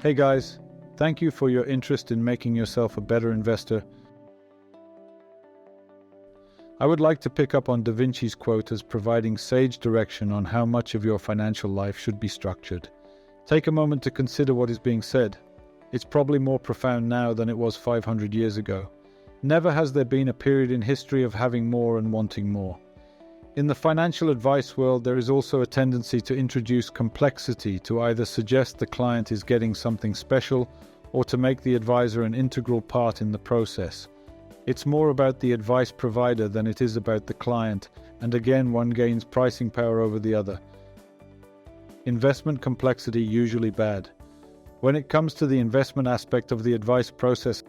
Hey guys, thank you for your interest in making yourself a better investor. I would like to pick up on Da Vinci's quote as providing sage direction on how much of your financial life should be structured. Take a moment to consider what is being said. It's probably more profound now than it was 500 years ago. Never has there been a period in history of having more and wanting more. In the financial advice world, there is also a tendency to introduce complexity to either suggest the client is getting something special or to make the advisor an integral part in the process. It's more about the advice provider than it is about the client, and again, one gains pricing power over the other. Investment complexity usually bad. When it comes to the investment aspect of the advice process,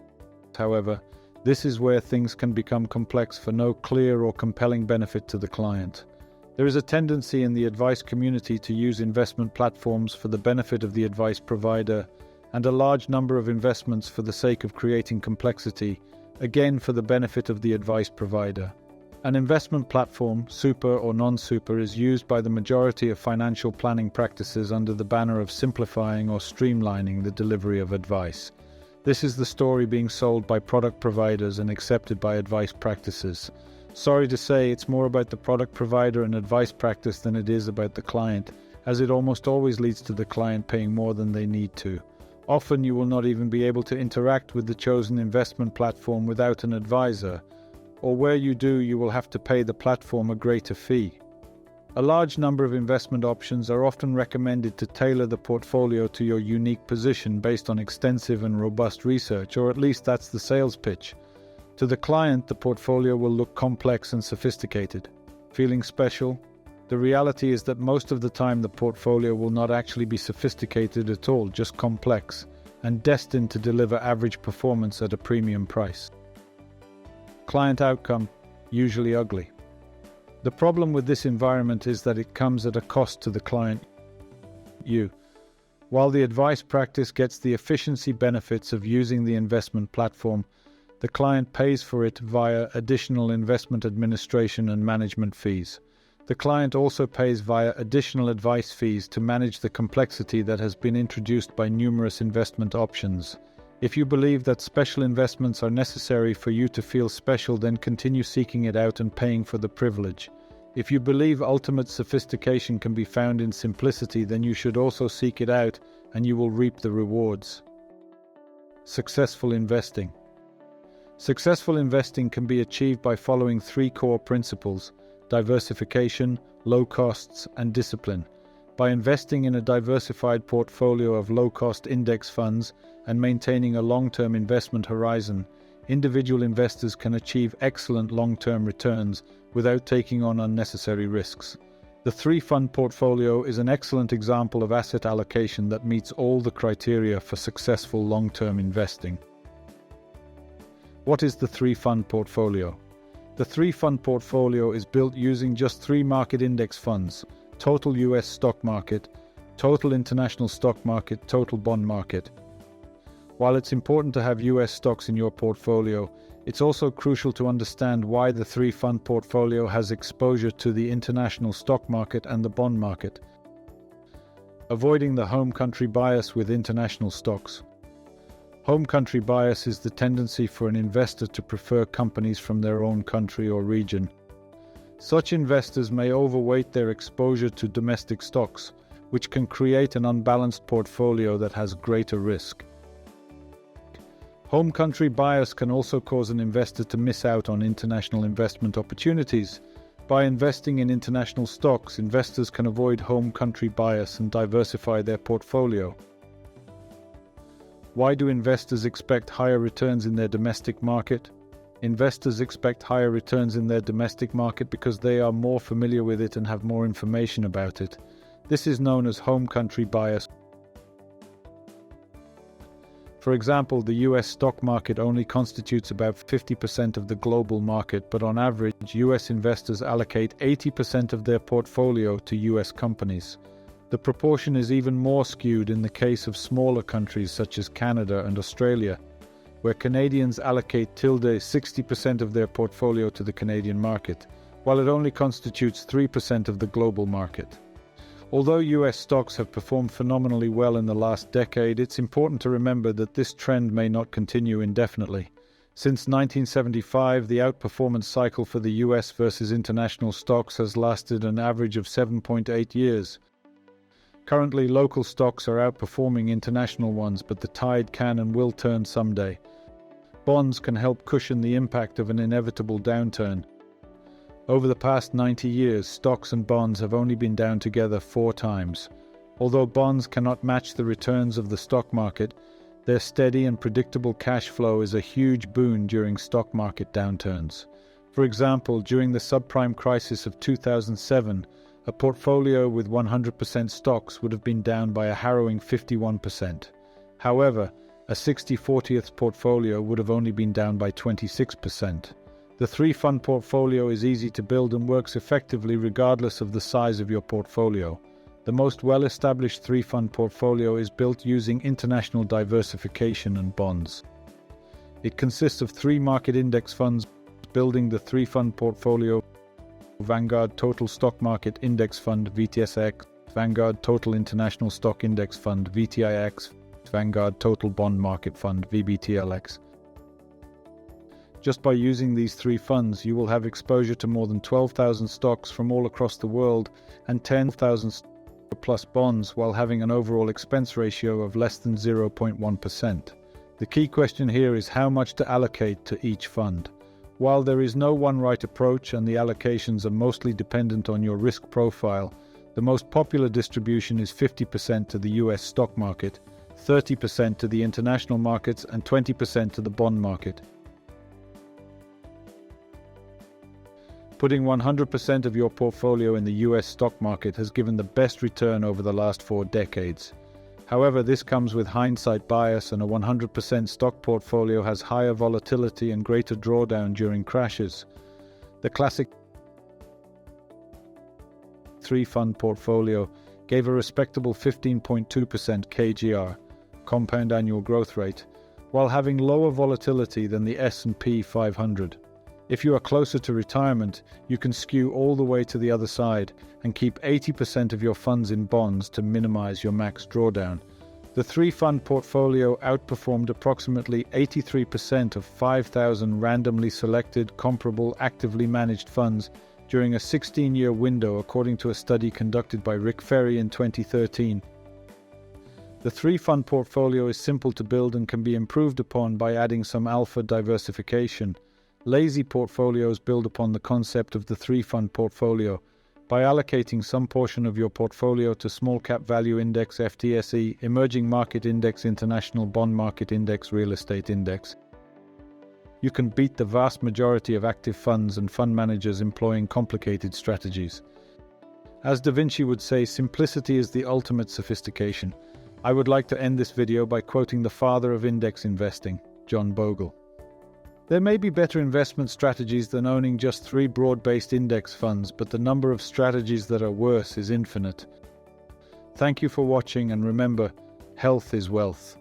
however, this is where things can become complex for no clear or compelling benefit to the client. There is a tendency in the advice community to use investment platforms for the benefit of the advice provider, and a large number of investments for the sake of creating complexity, again for the benefit of the advice provider. An investment platform, super or non-super, is used by the majority of financial planning practices under the banner of simplifying or streamlining the delivery of advice. This is the story being sold by product providers and accepted by advice practices. Sorry to say, it's more about the product provider and advice practice than it is about the client, as it almost always leads to the client paying more than they need to. Often you will not even be able to interact with the chosen investment platform without an advisor, or where you do, you will have to pay the platform a greater fee. A large number of investment options are often recommended to tailor the portfolio to your unique position based on extensive and robust research, or at least that's the sales pitch. To the client, the portfolio will look complex and sophisticated. Feeling special? The reality is that most of the time the portfolio will not actually be sophisticated at all, just complex, and destined to deliver average performance at a premium price. Client outcome, usually ugly. The problem with this environment is that it comes at a cost to the client, you. While the advice practice gets the efficiency benefits of using the investment platform, the client pays for it via additional investment administration and management fees. The client also pays via additional advice fees to manage the complexity that has been introduced by numerous investment options. If you believe that special investments are necessary for you to feel special, then continue seeking it out and paying for the privilege. If you believe ultimate sophistication can be found in simplicity, then you should also seek it out and you will reap the rewards. Successful investing. Successful investing can be achieved by following three core principles: diversification, low costs, and discipline. By investing in a diversified portfolio of low-cost index funds and maintaining a long-term investment horizon, individual investors can achieve excellent long-term returns without taking on unnecessary risks. The three-fund portfolio is an excellent example of asset allocation that meets all the criteria for successful long-term investing. What is the three-fund portfolio? The three-fund portfolio is built using just three market index funds: total US stock market, total international stock market, total bond market. While it's important to have US stocks in your portfolio, it's also crucial to understand why the three-fund portfolio has exposure to the international stock market and the bond market. Avoiding the home country bias with international stocks. Home country bias is the tendency for an investor to prefer companies from their own country or region. Such investors may overweight their exposure to domestic stocks, which can create an unbalanced portfolio that has greater risk. Home country bias can also cause an investor to miss out on international investment opportunities. By investing in international stocks, investors can avoid home country bias and diversify their portfolio. Why do investors expect higher returns in their domestic market? Investors expect higher returns in their domestic market because they are more familiar with it and have more information about it. This is known as home country bias. For example, the US stock market only constitutes about 50% of the global market, but on average, US investors allocate 80% of their portfolio to US companies. The proportion is even more skewed in the case of smaller countries such as Canada and Australia, where Canadians allocate 60% of their portfolio to the Canadian market, while it only constitutes 3% of the global market. Although US stocks have performed phenomenally well in the last decade, it's important to remember that this trend may not continue indefinitely. Since 1975, the outperformance cycle for the US versus international stocks has lasted an average of 7.8 years. Currently, local stocks are outperforming international ones, but the tide can and will turn someday. Bonds can help cushion the impact of an inevitable downturn. Over the past 90 years, stocks and bonds have only been down together 4 times. Although bonds cannot match the returns of the stock market, their steady and predictable cash flow is a huge boon during stock market downturns. For example, during the subprime crisis of 2007, a portfolio with 100% stocks would have been down by a harrowing 51%. However, a 60/40th portfolio would have only been down by 26%. The 3-fund portfolio is easy to build and works effectively regardless of the size of your portfolio. The most well-established 3-fund portfolio is built using international diversification and bonds. It consists of 3 market index funds building the 3-fund portfolio: Vanguard Total Stock Market Index Fund (VTSX), Vanguard Total International Stock Index Fund (VTIX), Vanguard Total Bond Market Fund (VBTLX). Just by using these 3 funds, you will have exposure to more than 12,000 stocks from all across the world and 10,000 plus bonds, while having an overall expense ratio of less than 0.1%. The key question here is how much to allocate to each fund. While there is no one right approach and the allocations are mostly dependent on your risk profile, the most popular distribution is 50% to the US stock market, 30% to the international markets, and 20% to the bond market. Putting 100% of your portfolio in the US stock market has given the best return over the last 4 decades. However, this comes with hindsight bias, and a 100% stock portfolio has higher volatility and greater drawdown during crashes. The classic 3-fund portfolio gave a respectable 15.2% KGR, compound annual growth rate, while having lower volatility than the S&P 500. If you are closer to retirement, you can skew all the way to the other side and keep 80% of your funds in bonds to minimize your max drawdown. The 3-fund portfolio outperformed approximately 83% of 5,000 randomly selected, comparable, actively managed funds during a 16-year window, according to a study conducted by Rick Ferry in 2013. The 3-fund portfolio is simple to build and can be improved upon by adding some alpha diversification. Lazy portfolios build upon the concept of the 3-fund portfolio by allocating some portion of your portfolio to Small Cap Value Index (FTSE), Emerging Market Index, International Bond Market Index, Real Estate Index. You can beat the vast majority of active funds and fund managers employing complicated strategies. As Da Vinci would say, simplicity is the ultimate sophistication. I would like to end this video by quoting the father of index investing, John Bogle. There may be better investment strategies than owning just 3 broad-based index funds, but the number of strategies that are worse is infinite. Thank you for watching, and remember, health is wealth.